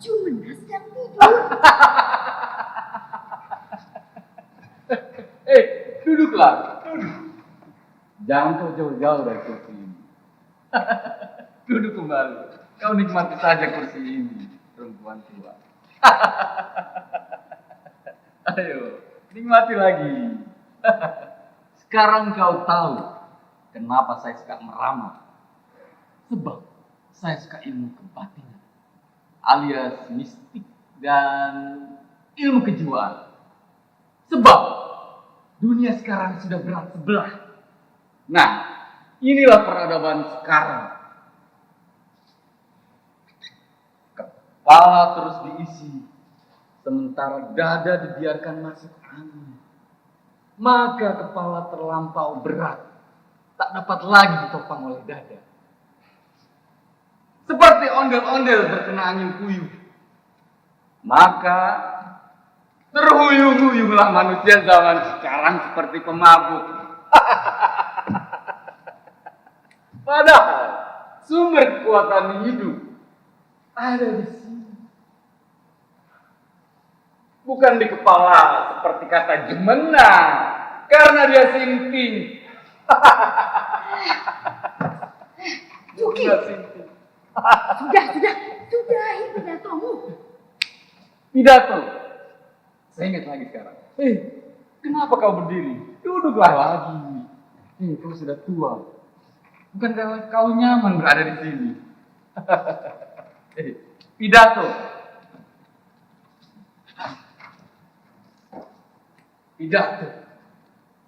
Jumena sedang tidur. Duduklah, duduk. Jangan kau jauh-jauh dari kursi ini. Duduk kembali. Kau nikmati saja kursi ini, perempuan tua. Ayo, nikmati lagi. Sekarang kau tahu kenapa saya suka meramal. Sebab saya suka ilmu kebatinan, alias mistik dan ilmu kejiwaan. Sebab dunia sekarang sudah berat sebelah. Nah, inilah peradaban sekarang. Kepala terus diisi, sementara dada dibiarkan masuk angin. Maka kepala terlampau berat, tak dapat lagi ditopang oleh dada. Seperti ondel-ondel terkena angin puyuh. Maka terhuyung-huyunglah manusia zaman sekarang seperti pemabuk. Padahal sumber kekuatan hidup ada di sini. Bukan di kepala seperti kata Jumena, karena dia simping. Juki, sudah itu pidatomu. Pidato. Saya ingat lagi sekarang. Kenapa kau berdiri? Duduklah lagi. Kau sudah tua. Bukan kau nyaman berada di sini. Pidato. Pidato.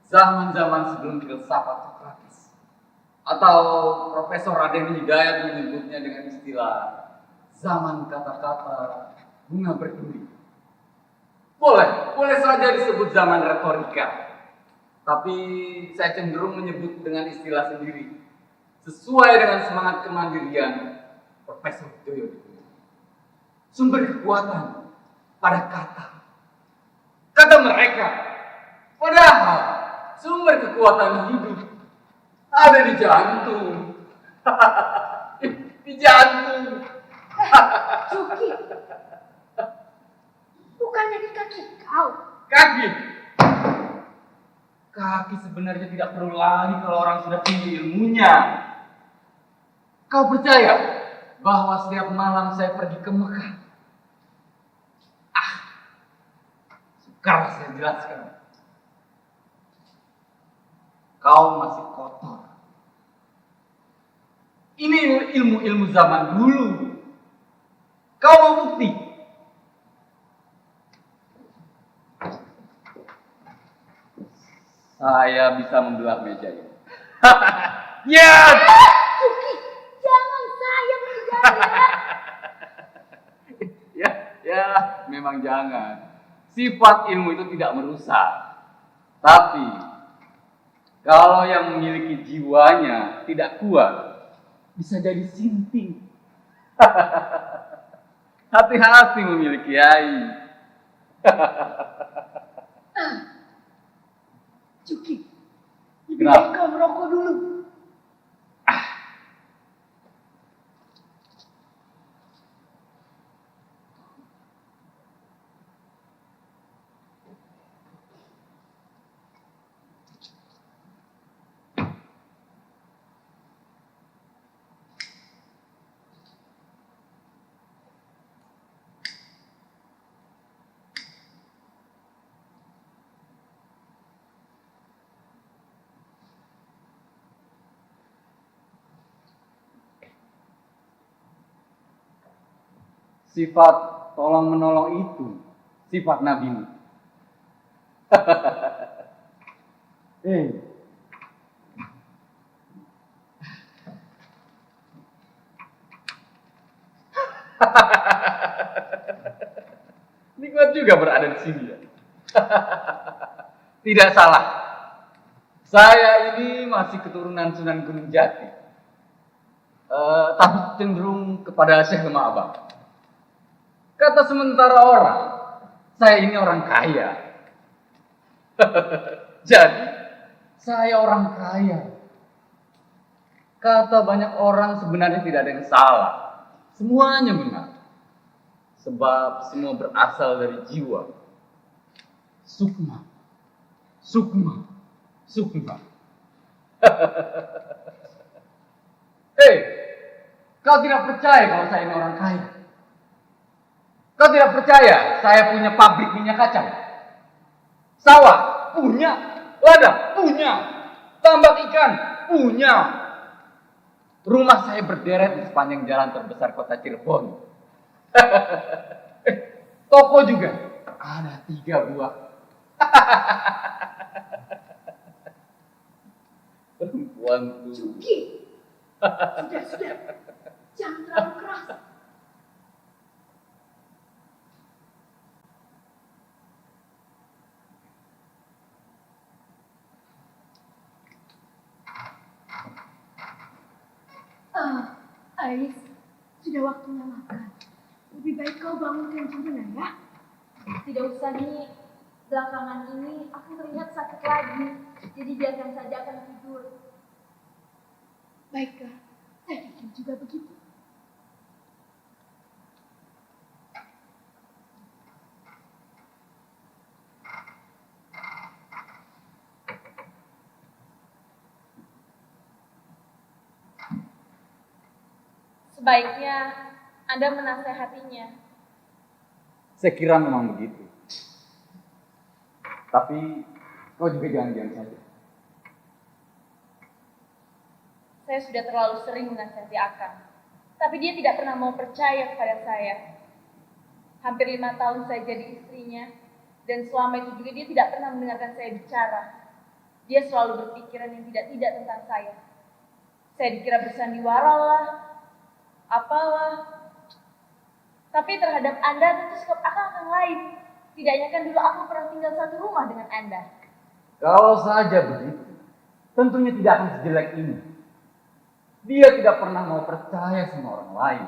Zaman-zaman sebelum filsafat Sokrates. Atau Profesor Raden Hidayat menyebutnya dengan istilah zaman kata-kata bunga berduri. Boleh saja disebut zaman retorika. Tapi saya cenderung menyebut dengan istilah sendiri. Sesuai dengan semangat kemandirian Profesor Joyo. Sumber kekuatan pada kata. Kata mereka. Padahal sumber kekuatan hidup ada di jantung. Di jantung. Juki, bukannya di kaki kau. Kaki. Kaki sebenarnya tidak perlu lagi kalau orang sudah tinggi ilmunya. Kau percaya bahwa setiap malam saya pergi ke Mekah? Sukar saya jelaskan. Kau masih kotor. Ini ilmu-ilmu zaman dulu. Kau mau bukti? Saya bisa membelah meja ini. Yes! Juki, jangan saya menjadi. Ya, memang jangan. Sifat ilmu itu tidak merusak. Tapi, kalau yang memiliki jiwanya tidak kuat, bisa jadi sinting. Hati-hati memiliki kiai. Juki, lebih Kenapa? baik kau merokok dulu. Sifat tolong menolong itu sifat Nabi. Nikmat juga berada di sini ya. Tidak salah. Saya ini masih keturunan Sunan Gunung Jati. Tapi cenderung kepada Syekh Lemah Abang. Kata sementara orang, saya ini orang kaya. Jadi, saya orang kaya. Kata banyak orang sebenarnya tidak ada yang salah. Semuanya benar. Sebab semua berasal dari jiwa. Sukma, sukma, sukma. Hei, kau tidak percaya kalau saya ini orang kaya? Kau tidak percaya saya punya pabrik minyak kacang? Sawah? Punya. Ladang? Punya. Tambak ikan? Punya. Rumah saya berderet di sepanjang jalan terbesar kota Cirebon. Toko juga ada 3 buah. Perempuan tuh. Cuki. Sudah. Jangan terlalu keras. Ais, sudah waktunya makan. Lebih baik kau bangunkan Jumena ya. Tidak usah nih, belakangan ini aku terlihat sakit lagi. Jadi biarkan saja akan tidur. Baiklah, saya pikir juga begitu. Sebaiknya Anda menasehatinya. Saya kira memang begitu. Tapi kau juga jangan diam saja. Saya sudah terlalu sering menasehati Akang. Tapi dia tidak pernah mau percaya kepada saya. Hampir 5 tahun saya jadi istrinya. Dan selama itu juga dia tidak pernah mendengarkan saya bicara. Dia selalu berpikiran yang tidak-tidak tentang saya. Saya dikira bersandiwara lah. Apalah. Tapi terhadap Anda tentu sikap Akang lain. Tidaknya kan dulu aku pernah tinggal satu rumah dengan Anda. Kalau saja begitu, tentunya tidak akan sejelek ini. Dia tidak pernah mau percaya sama orang lain.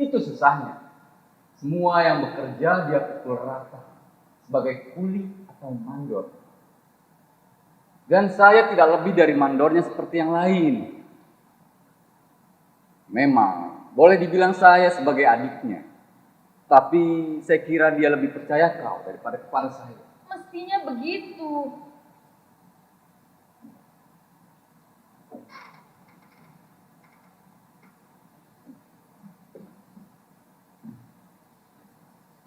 Itu susahnya. Semua yang bekerja dia pukul rata. Sebagai kuli atau mandor. Dan saya tidak lebih dari mandornya seperti yang lain. Memang, boleh dibilang saya sebagai adiknya. Tapi saya kira dia lebih percaya kau daripada kepada saya. Mestinya begitu.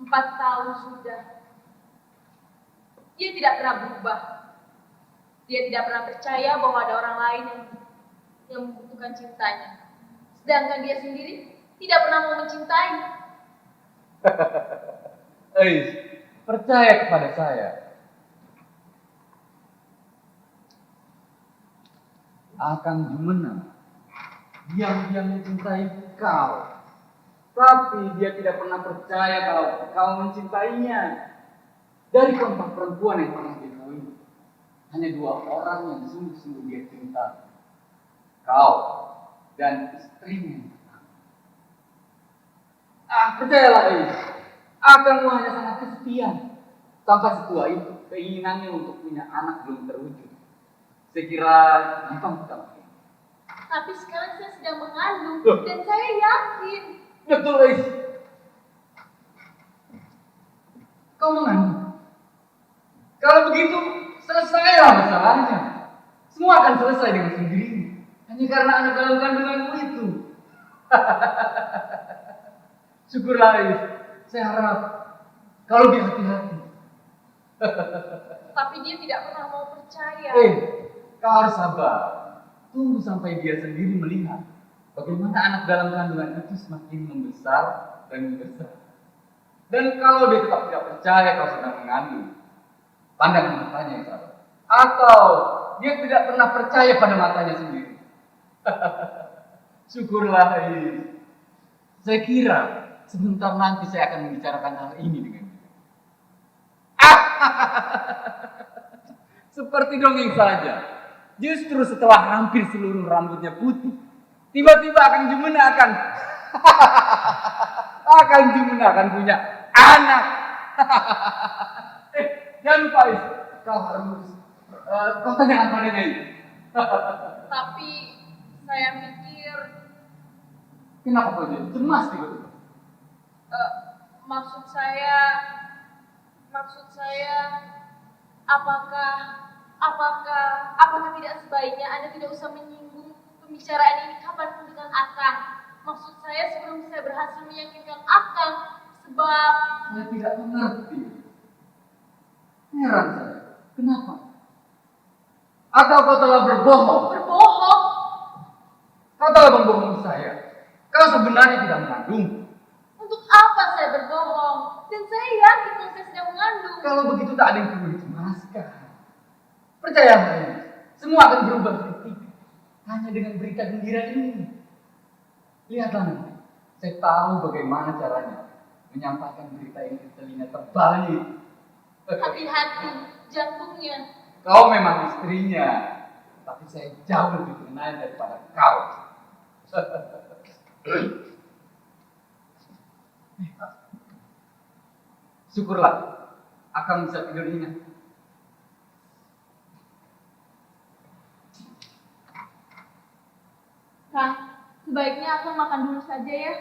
Empat tahun sudah. Dia tidak pernah berubah. Dia tidak pernah percaya bahwa ada orang lain yang membutuhkan cintanya. Sedangkan dia sendiri tidak pernah mau mencintai. Percaya kepada saya. Akan Jumena diam-diam mencintai kau. Tapi dia tidak pernah percaya kalau kau mencintainya. Dari kontak perempuan yang pernah dia kawin, hanya 2 orang yang sungguh-sungguh dia cinta. Kau dan istrinya. Percayalah, Akang hanya sangat kesepian. Sampai setua itu, keinginannya untuk punya anak belum terwujud. Saya kira gampang kita makin. Tapi sekarang saya sedang mengandung dan saya yakin. Betul, Kau mengandung. Kalau begitu, selesailah masalahnya. Semua akan selesai dengan sendirinya. Hanya karena anak dalam kandunganmu itu. Syukurlah, saya harap kau lebih hati-hati. Tapi dia tidak pernah mau percaya. Kau harus sabar. Tunggu sampai dia sendiri melihat bagaimana anak dalam kandungan itu semakin membesar dan membesar. Dan kalau dia tetap tidak percaya kau sedang mengandung, pandang matanya yang salah. Atau dia tidak pernah percaya pada matanya sendiri. Syukurlah. Saya kira sebentar nanti saya akan membicarakan hal ini dengan dia. Seperti dongeng saja. Justru setelah hampir seluruh rambutnya putih, tiba-tiba akan Jumena akan punya anak. Jangan lupa, kau harus kau tanyakan padanya ini. Tapi saya pikir Kenapa kau jadi cemas tiba-tiba? Maksud saya, apakah tidak sebaiknya Anda tidak usah menyinggung pembicaraan ini kapanpun dengan Akang? Maksud saya sebelum saya berhasil meyakinkan Akang, sebab Saya tidak mengerti. Heran saya. Kenapa? Atau kau telah berbohong? berbohong. Kau telah membohongi saya. Kau sebenarnya tidak mengandung. Untuk apa saya berbohong? Dan saya yakin kalau saya sedang mengandung. Kalau begitu tak ada yang perlu dicemaskan. Percaya saya, semua akan berubah seketika. Hanya dengan berita gembira ini. Lihatlah nanti, saya tahu bagaimana caranya menyampaikan berita ini ke telinga terbalik. Hati-hati, jantungnya. Kau memang istrinya, tapi saya jauh lebih kenal daripada kau. Syukurlah, akan bisa tidur nyenyak. Kang, sebaiknya aku makan dulu saja ya.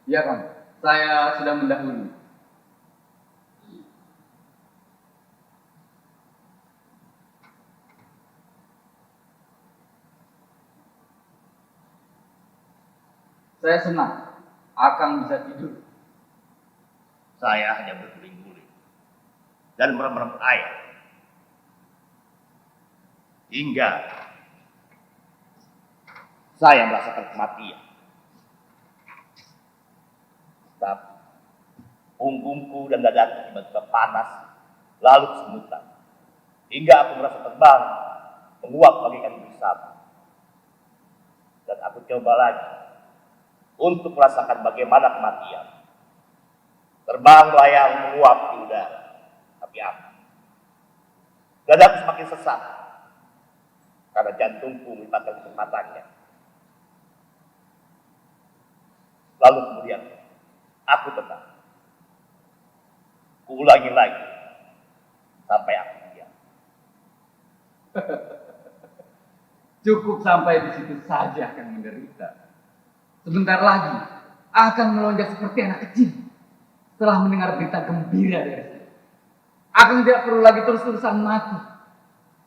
Iya kan, saya sudah mendahului. Saya senang, akan bisa tidur. Saya hanya berguling-guling dan merem-merem air. Hingga saya merasakan kematian. Tapi punggungku dan dadaku tiba-tiba panas, lalu kesemutan. Hingga aku merasa terbang, menguap bagaikan bersama. Dan aku coba lagi untuk merasakan bagaimana kematian. Terbang melayang menguap di udara, tapi apa? Dadaku semakin sesak karena jantungku melibatkan kecepatannya. Lalu kemudian aku tenang. Kuulangi lagi sampai aku diam. Cukup sampai di situ saja akan menderita. Sebentar lagi akan melonjak seperti anak kecil setelah mendengar berita gembira dari saya. Akan tidak perlu lagi terus-terusan mati,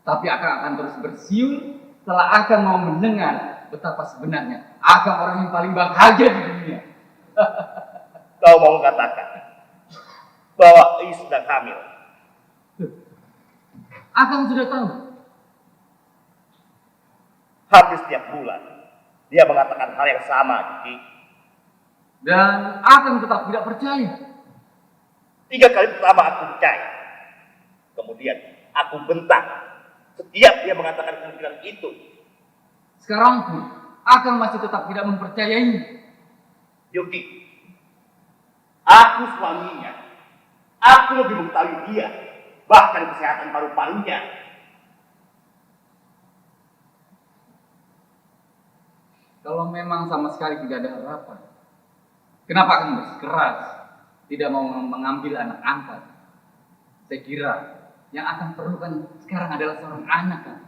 tapi akan terus bersiul setelah akan mau mendengar betapa sebenarnya akan orang yang paling bahagia di dunia. Kau mau mengatakan bahwa Is sedang hamil? Akan sudah tahu. Hampir setiap bulan dia mengatakan hal yang sama, Diki. Dan akan tetap tidak percaya. 3 kali pertama aku percaya. Kemudian aku bentak setiap dia mengatakan kemungkinan itu. Sekarang pun akan masih tetap tidak mempercayainya. Yuki, aku suaminya. Aku lebih mengetahui dia, bahkan kesehatan paru-parunya. Kalau memang sama sekali tidak ada harapan, kenapa akan bersikeras tidak mau mengambil anak angkat? Saya kira yang akan perlukan sekarang adalah seorang anak kan,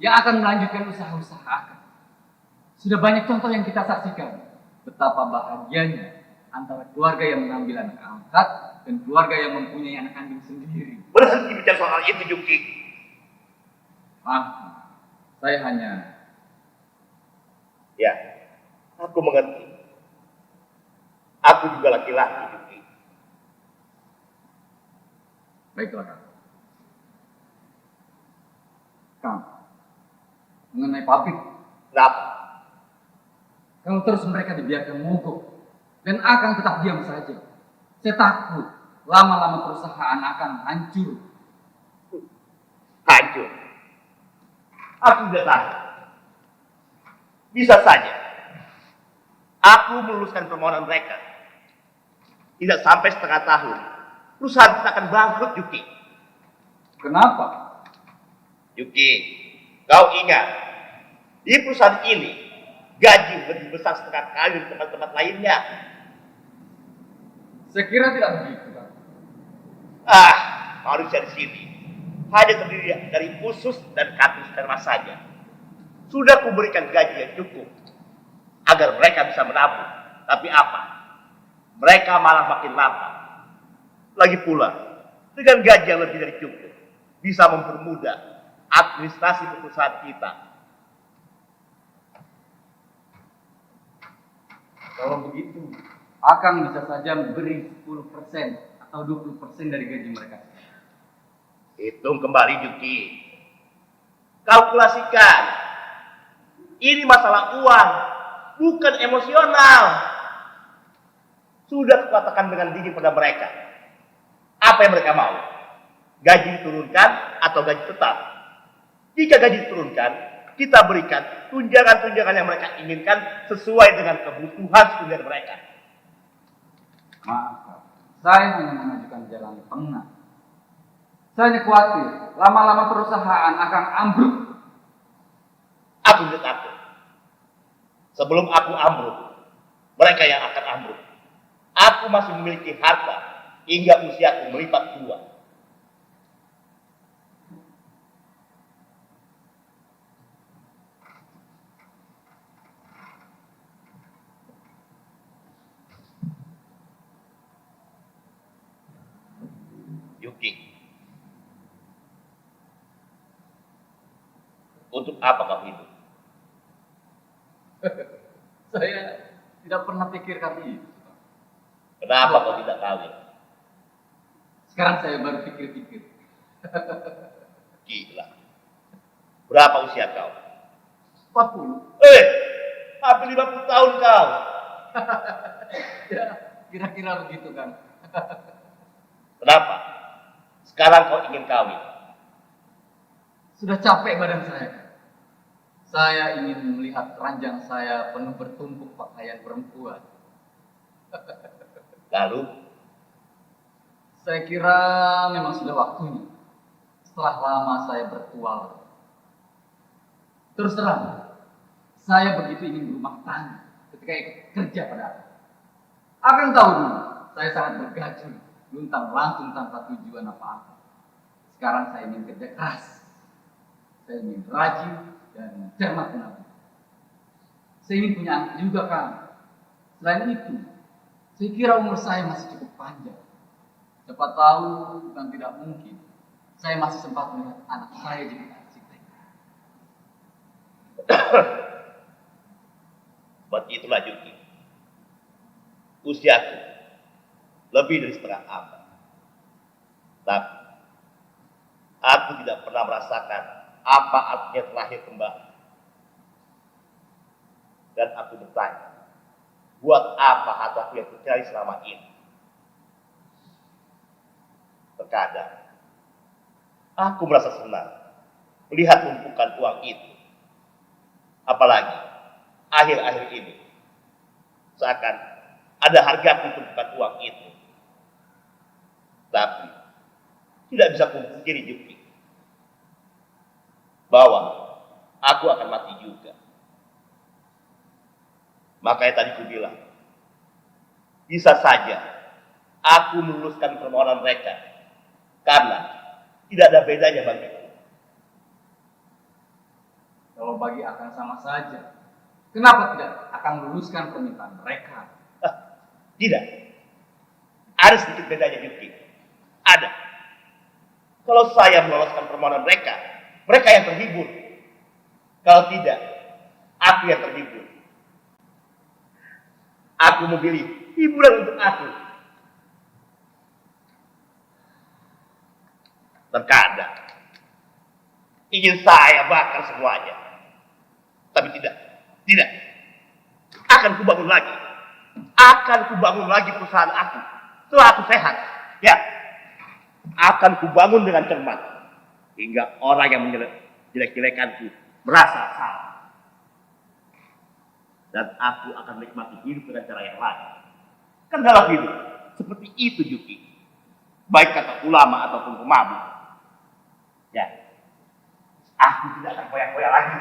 yang akan melanjutkan usaha-usaha akan. Sudah banyak contoh yang kita saksikan betapa bahagianya antara keluarga yang mengambil anak angkat dan keluarga yang mempunyai anak kandung sendiri. Berhenti bicara soal itu, Yuki. Saya hanya Ya, aku mengerti. Aku juga laki-laki, Yuki. baiklah Kang, mengenai pabrik. Kenapa? Kalau terus mereka dibiarkan mogok dan akan tetap diam saja, saya takut lama-lama perusahaan akan hancur. Hancur. Aku tidak tahu. Bisa saja aku meluluskan permohonan mereka. Tidak sampai setengah tahun, perusahaan kita akan bangkrut, Yuki. Kenapa? Yuki, kau ingat, di perusahaan ini gaji lebih besar setengah kali dari tempat-tempat lainnya. Saya kira tidak begitu, Kang. Manusia di sini hanya terdiri dari usus dan kaki sperma saja. Sudah kuberikan gaji yang cukup agar mereka bisa menabung. Tapi apa? mereka malah makin lapar. Lagi pula, dengan gaji yang lebih dari cukup, bisa mempermudah administrasi perusahaan kita. Kalau begitu, Akang bisa saja beri 10% atau 20% dari gaji mereka. Hitung kembali, Juki. Kalkulasikan. Ini masalah uang, bukan emosional. Sudah kukatakan dengan dingin pada mereka. Apa yang mereka mau? Gaji diturunkan atau gaji tetap? Jika gaji diturunkan, kita berikan tunjangan-tunjangan yang mereka inginkan sesuai dengan kebutuhan sekunder mereka. Maaf, Kak. Saya hanya mengajukan jalan tengah. Saya hanya khawatir, lama-lama perusahaan akan ambruk. Aku tidak takut. Sebelum aku ambruk, mereka yang akan ambruk. Aku masih memiliki harta hingga usiaku melipat dua. Yuki, untuk apa kau hidup? Saya tidak pernah pikirkan itu. Kenapa kau tidak kawin? Sekarang saya baru pikir-pikir. Gila. Berapa usia kau? 40. Hampir 50 tahun kau. Ya, kira-kira begitu kan. Kenapa? Sekarang kau ingin kawin? Sudah capek badan saya. Saya ingin melihat ranjang saya penuh bertumpuk pakaian perempuan. Lalu, Saya kira memang sudah waktunya. Setelah lama saya bertualang. Terus terang, saya begitu ingin berumah tangga ketika kerja pada Akang. Akang tahu dulu, saya sangat bergajul, luntang lantung tanpa tujuan apa-apa. Sekarang saya ingin kerja keras. Saya ingin rajin dan cermat menabung. Saya ingin punya anak juga, Kang. Selain itu, saya kira umur saya masih cukup panjang. Siapa tahu, bukan tidak mungkin, saya masih sempat melihat anak saya jadi arsitek. buat itulah Yuki. Usiaku lebih dari setengah abad. Tapi, aku tidak pernah merasakan apa artinya terlahir kembali. Dan aku bertanya, buat apa hartaku yang kucari selama ini? Terkadang, aku merasa senang melihat tumpukan uang itu. Apalagi, akhir-akhir ini, seakan ada harga tumpukan uang itu. Tapi, tidak bisa kupungkiri Yuki, bahwa aku akan mati juga. Makanya tadi ku bilang, bisa saja aku meluluskan permohonan mereka, karena tidak ada bedanya bagiku. Kalau bagi Akang sama saja, kenapa tidak Akang luluskan permintaan mereka? Tidak. Ada sedikit bedanya, Yuki. Ada. Kalau saya meloloskan permohonan mereka, mereka yang terhibur. Kalau tidak, aku yang terhibur. Aku memilih hiburan untuk aku. Terkadang ingin saya bakar semuanya. Tapi tidak. Akan kubangun lagi. Akan kubangun lagi perusahaan aku. Setelah aku sehat. Ya. Akan kubangun dengan cermat. Hingga orang yang menjelek-jelekanku merasa salah. Dan aku akan menikmati hidup dengan cara yang lain. Kan dalam hidup, seperti itu Yuki. Baik kata ulama ataupun pemabuk. Ya, aku tidak akan koyak-koyak lagi.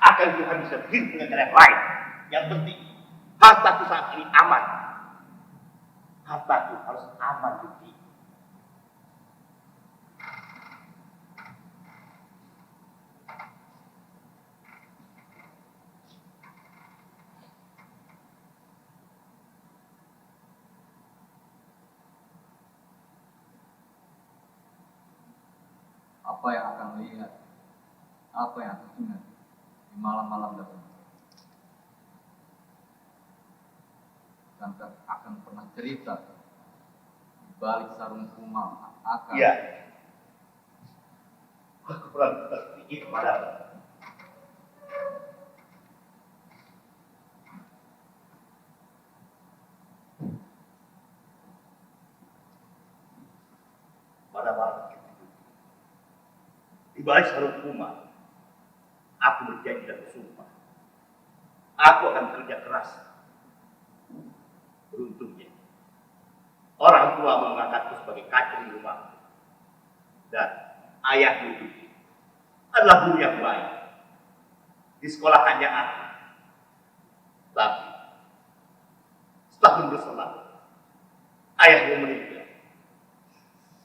Akan Tuhan bisa hidup dengan cara yang lain. Yang penting, hartaku saat ini aman. Hartaku harus aman, Yuki. melihat apa yang aku ingat di malam-malam dahulu. Tante akan pernah cerita di balik sarung kumal akan. Iya. Aku pernah berpikir kepadamu. Pada malam itu, di balik sarung kumal, aku berjanji dan bersumpah, aku akan bekerja keras. Beruntungnya, orang tua mengangkatku sebagai kader di rumah, dan ayahku itu adalah guru yang baik. Di sekolah hanya aku. Tapi setahun berselang, ayahku meninggal.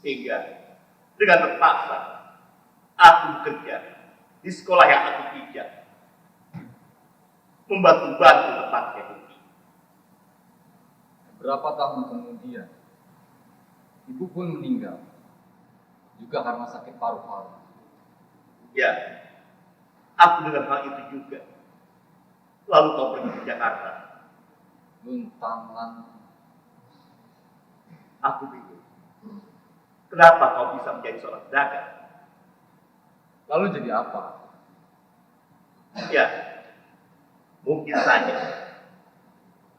Hingga dengan terpaksa aku bekerja di sekolah yang aku pijak, membantu-bantu tempatnya bukti. Berapa tahun kemudian, ibu pun meninggal, juga karena sakit paru-paru. Ya, aku dengan hal itu juga. Lalu kau pergi ke Jakarta. Luntangan. Aku bingung. Kenapa kau bisa menjadi seorang pedagang? Lalu jadi apa? Ya, mungkin saja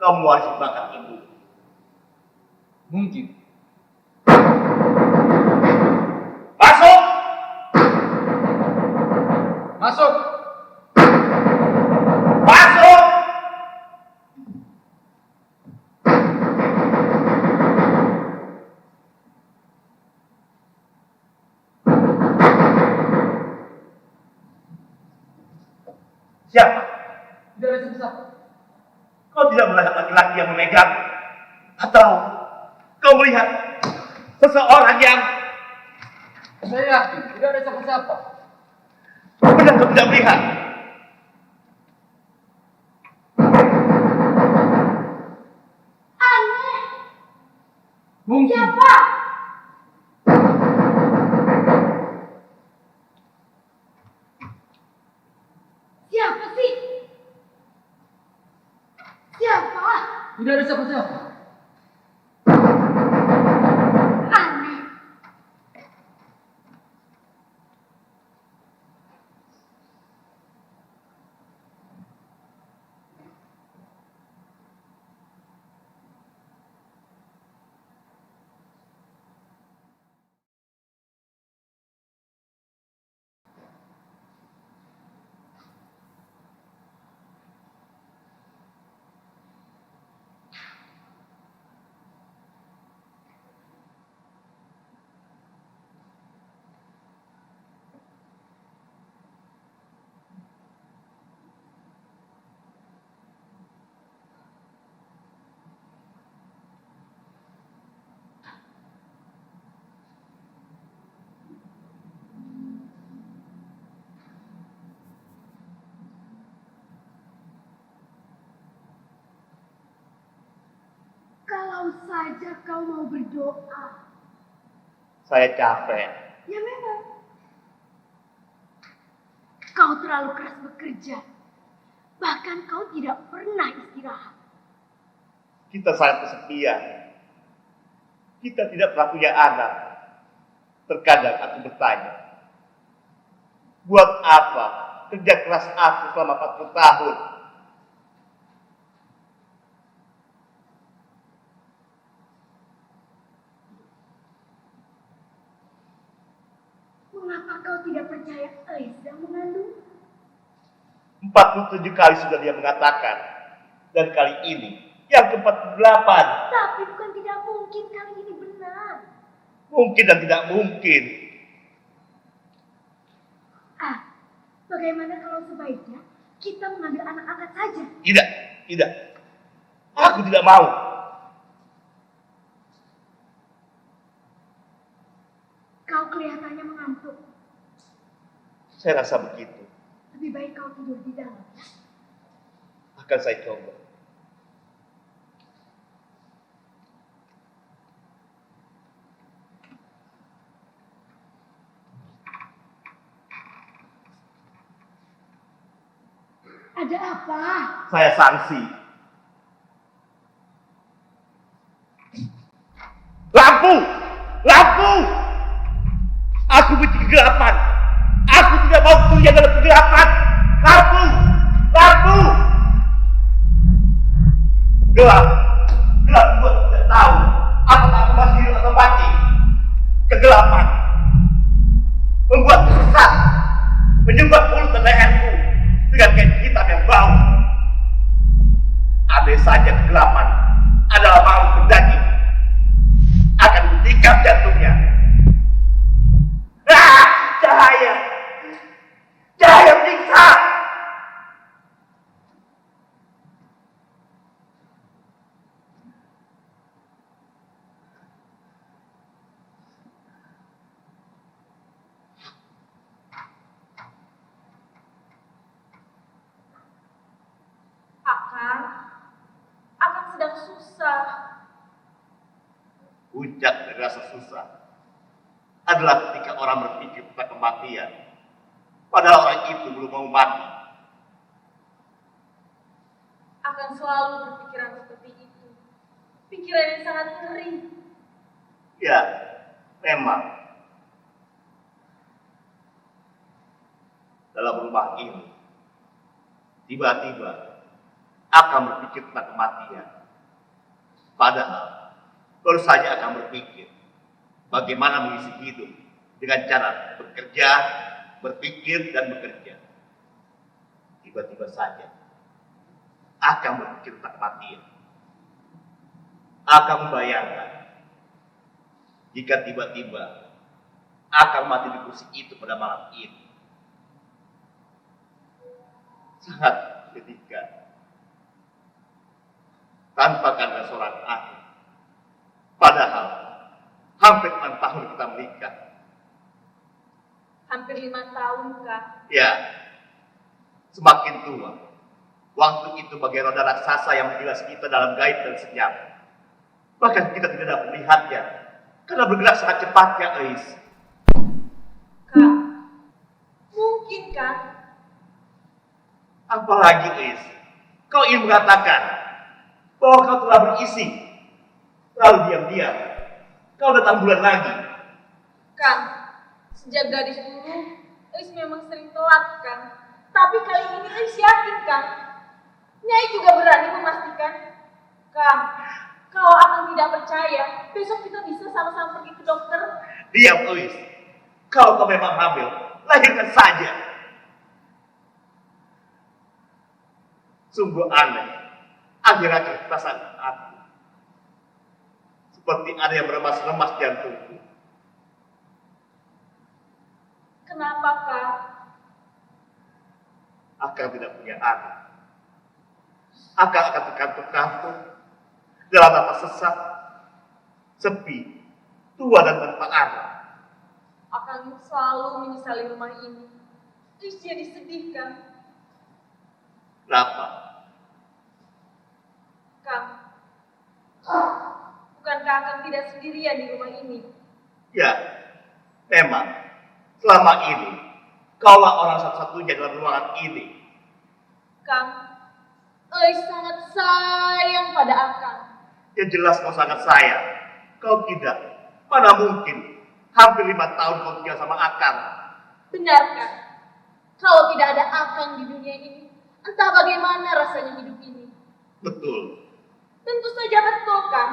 kau mewarisi bakat ibu. Mungkin. Masuk! Masuk! Masuk! Siapa? Tidak ada siapa-siapa. Kau tidak melihat laki-laki yang memegang? Atau kau melihat seseorang yang Saya yakin tidak ada siapa-siapa. benar kau tidak melihat? Aneh. Mungkin. Siapa? Siapa sih? Siapa? Tidak ada siapa-siapa. Aneh. Kalau saja kau mau berdoa. Saya capek. Ya memang. Kau terlalu keras bekerja. Bahkan kau tidak pernah istirahat. Kita sangat kesepian. Kita tidak pernah punya anak. Terkadang aku bertanya, buat apa kerja keras aku selama 40 tahun? Mengapa kau tidak percaya Aisyah yang mengandung? 47 kali sudah dia mengatakan. Dan kali ini yang ke-48. Tapi bukan tidak mungkin kali ini benar. Mungkin dan tidak mungkin. Bagaimana kalau sebaiknya kita mengambil anak angkat saja? Tidak, tidak. Aku tidak mau. Kau kelihatannya mengantuk. Saya rasa begitu. Lebih baik kau tidur di dalam. Akan saya coba. Ada apa? Saya sanksi. Lampu! Lampu! Aku benci kegelapan. Aku tidak mau kuliah dalam kegelapan. Lampu! Lampu! Gelap. Gelap buat tidak tahu apakah aku masih hidup atau mati. Kegelapan membuatku sesat, menyumbat mulut dan leherku dengan kain hitam yang bau. Andai saja kegelapan adalah makhluk berdaging, akan kutikam jantungnya. Cahaya! Cahaya menyiksa! Akan sedang susah. Puncak dari rasa susah adalah ketika orang berpikir tentang kematian, padahal orang itu belum mau mati. Akan selalu berpikiran seperti itu. Pikiran yang sangat ngeri. Ya, memang. Dalam rumah ini, tiba-tiba akan berpikir tentang kematian. Padahal, baru saja akan berpikir bagaimana mengisi hidup dengan cara bekerja, berpikir, dan bekerja. Tiba-tiba saja akan berpikir tentang kematian. Akan membayangkan jika tiba-tiba akan mati di kursi itu pada malam ini. Sangat menyedihkan. Tanpa kanda seorang anak. Padahal hampir 6 tahun kita menikah. Hampir 5 tahun, Kak. Ya, semakin tua, waktu itu bagai roda raksasa yang menggilas kita dalam gaib dan senyap. Bahkan kita tidak dapat melihatnya, karena bergerak sangat cepat ya, Ais. Kak, mungkin kan? Apalagi, Ais, kau ingin mengatakan bahwa kau telah berisi, lalu diam-diam kau datang bulan lagi. Kang, sejak gadis dulu, Ais memang sering telat, Kang. Tapi kali ini Ais yakin, Kang. Nyai juga berani memastikan. Kang, kalau akan tidak percaya, besok kita bisa sama-sama pergi ke dokter. Diam, Ais. Kalau kau memang hamil, lahirkan saja. Sungguh aneh, akhir-akhir perasaan aku seperti ada yang meremas-remas jantungku. Kenapa, Kak? Akang tidak punya anak. Akang akan terkantung-kantung dalam nafas sesak, sepi, tua dan tanpa anak. Akan selalu menyesali rumah ini. Ais jadi sedih, Kang. Kenapa? Kang, bukankah Kang tidak sendirian di rumah ini? Ya, memang selama ini kaulah orang satu-satunya dalam ruangan ini. Kang, Ais sangat sayang pada Akang. Yang jelas kau sangat sayang. Kau tidak. Mana mungkin hampir 5 tahun kau tinggal sama Akang. Benar, Kang? Kalau tidak ada Akang di dunia ini, entah bagaimana rasanya hidup ini. Betul. Tentu saja betul, Kang.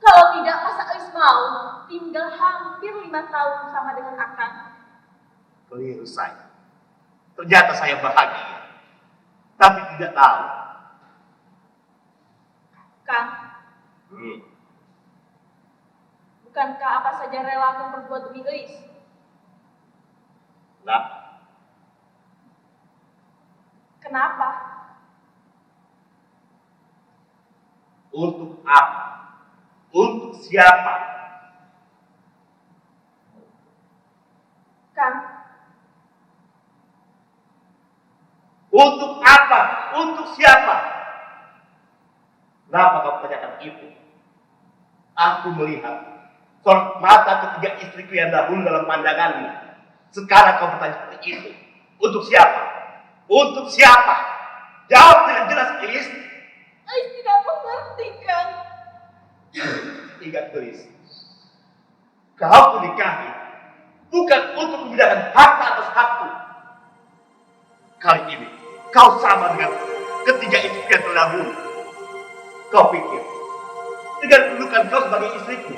Kalau tidak, masa Ais mau tinggal hampir 5 tahun sama dengan Akang? Keliru saya. Ternyata saya bahagia. Tapi tidak tahu. Kang, bukankah apa saja rela Akang perbuat demi Ais? Nah, Kenapa? untuk apa? Untuk siapa? Kang, Untuk apa? Untuk siapa? Kenapa kau tanyakan itu? Aku melihat sorot mata ketiga istriku yang dahulu dalam pandanganmu. Sekarang kau bertanya seperti itu. Untuk siapa? Untuk siapa? Jawab dengan jelas, Iis. Ais tidak mengerti, Kang. Ingat, Iis. Kau menikahi bukan untuk memindahkan harta atas hakku. Kali ini kau sama dengan ketiga istri yang terdahulu. Kau pikir dengan kedudukan kau sebagai istriku,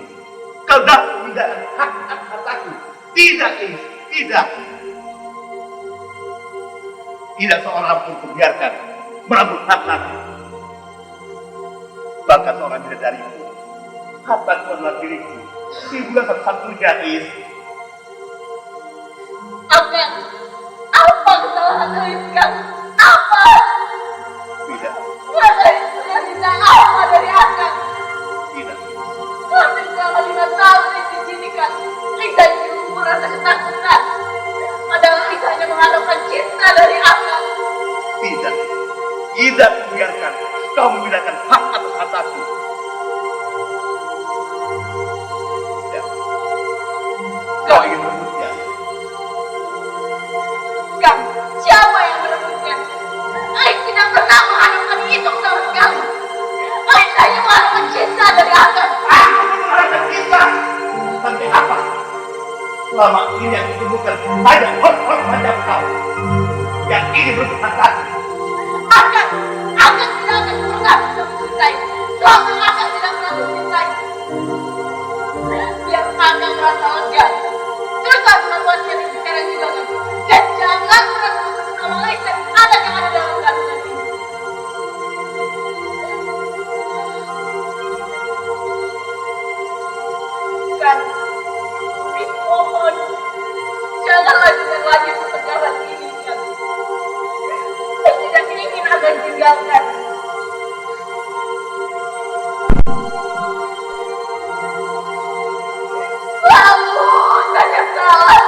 kau dapat memindahkan hak atas hartaku? Tidak, Iis, tidak. Tidak seorang pun kubiarkan merebut hartaku. Bahkan seorang bidadariku, hartaku adalah diriku. Ibulah satu-satunya, Iis. Akang, apa kesalahan Ais, Kang? Apa? Tidak, Ais sudah minta apa dari Akang? tidak. Hampir selama 5 tahun Ais di sini, Kang. Ais hanya merasa ketakutan. Padahal Ais hanya mengharapkan cinta dari Akang. Tidak. Tidak kubiarkan kau memindahkan hak atas hartaku. Ya. Kau ingin merebutnya. Kang, siapa yang merebutnya? Ais tidak pernah mengharapkan itu sama sekali. Ais hanya mengharapkan cinta dari Akang. Aku mengharapkan kita. Nanti apa? Selama ini yang ditemukan hanya orang-orang macam kau yang ingin merebut hartaku. Akang tidak akan pernah bisa mencintai. Selama Akang tidak pernah mencintai. Biar Akang merasa lega. Terus aku membuat jadi sekarang juga, Kang. Dan jangan pernah sebut nama Ais dan anak yang ada dalam kandungan ini. Kang, Ais mohon, jangan lanjutkan lagi pertengkaran ini, Kang. Ais tidak ingin Akang tinggalkan. Selalu saja salah.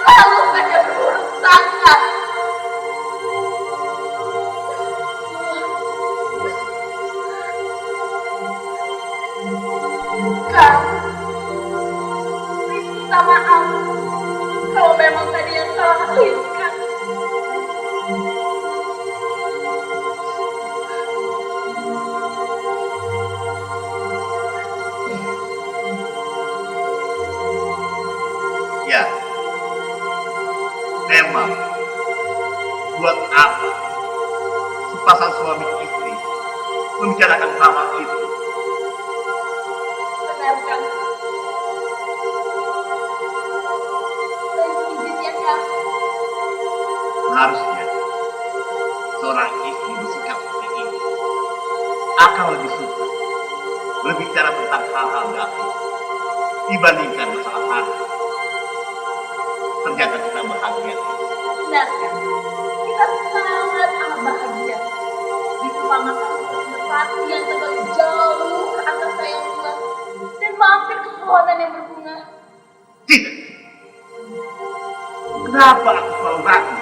Selalu saja berburuk sangka. Kang, please minta maaf kalau memang tadi yang salah Ais, Kang. Ya, memang buat apa sepasang suami istri membicarakan hal itu? Benar, Kang. Ais izin ya, Kang. Harusnya seorang istri bersikap seperti ini akan lebih suka berbicara tentang hal-hal gaib dibandingkan masalah harta. Ternyata kita bahagia. Benar, Kang. Kita sangat amat bahagia. Diumpamakan merpati yang terbang jauh ke angkasa yang luas dan mampir ke pepohonan yang berbunga. Tidak. Kenapa aku selalu ragu?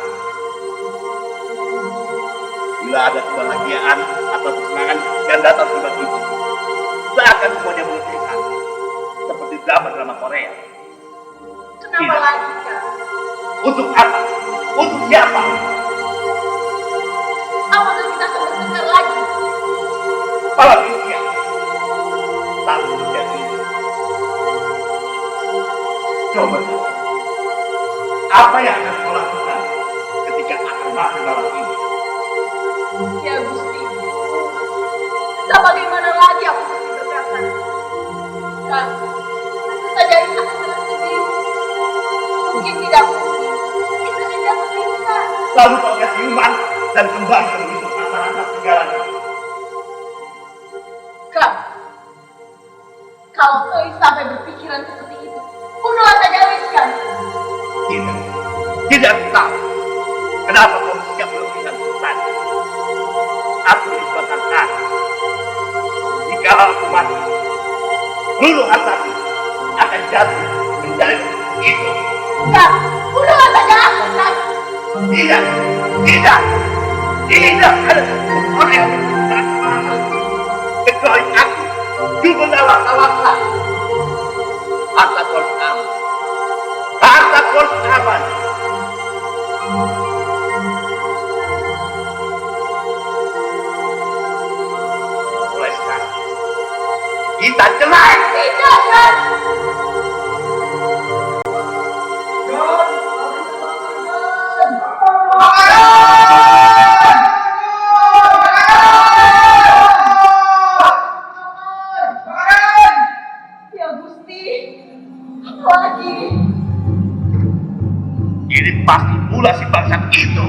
Bila ada kebahagiaan atau kesenangan yang datang tiba-tiba, seakan semuanya mengecewakan, seperti drama-drama Korea. Kenapa Tidak. lagi, Kang? Untuk apa? Untuk siapa? Apakah kita akan bertengkar lagi? Apalagi dia. Lalu terjadi. Coba. Apa yang akan kau lakukan ketika akan masuk dalam ini? Ya Gusti, entah bagaimana lagi aku mesti berkata. Kang, tentu saja itu akan jalan sendiri. Mungkin tidak mungkin, itu akan jatuh pingsan. Lalu kau kasih siuman dan kembali ke hidup masyarakat segalanya. Kang, kalau Ais sampai berpikiran seperti itu, bunuhlah saja Ais, Kang. Tidak. Tidak aku tahu. Kenapa kau bersikap berlebihan tadi? Aku disebabkan jika aku mati, seluruh hartaku akan jatuh menjadi itu. Kang, bunuhlah saja aku, Kang. Tidak, tidak, tidak ada satu orang yang berbicara kepadamu kecuali aku, juga salah. Harta harus aman. Harta harus aman. Kita cerai. Tidak, Kan. Ya Gusti, apa lagi? Ini pasti pula si bangsat itu.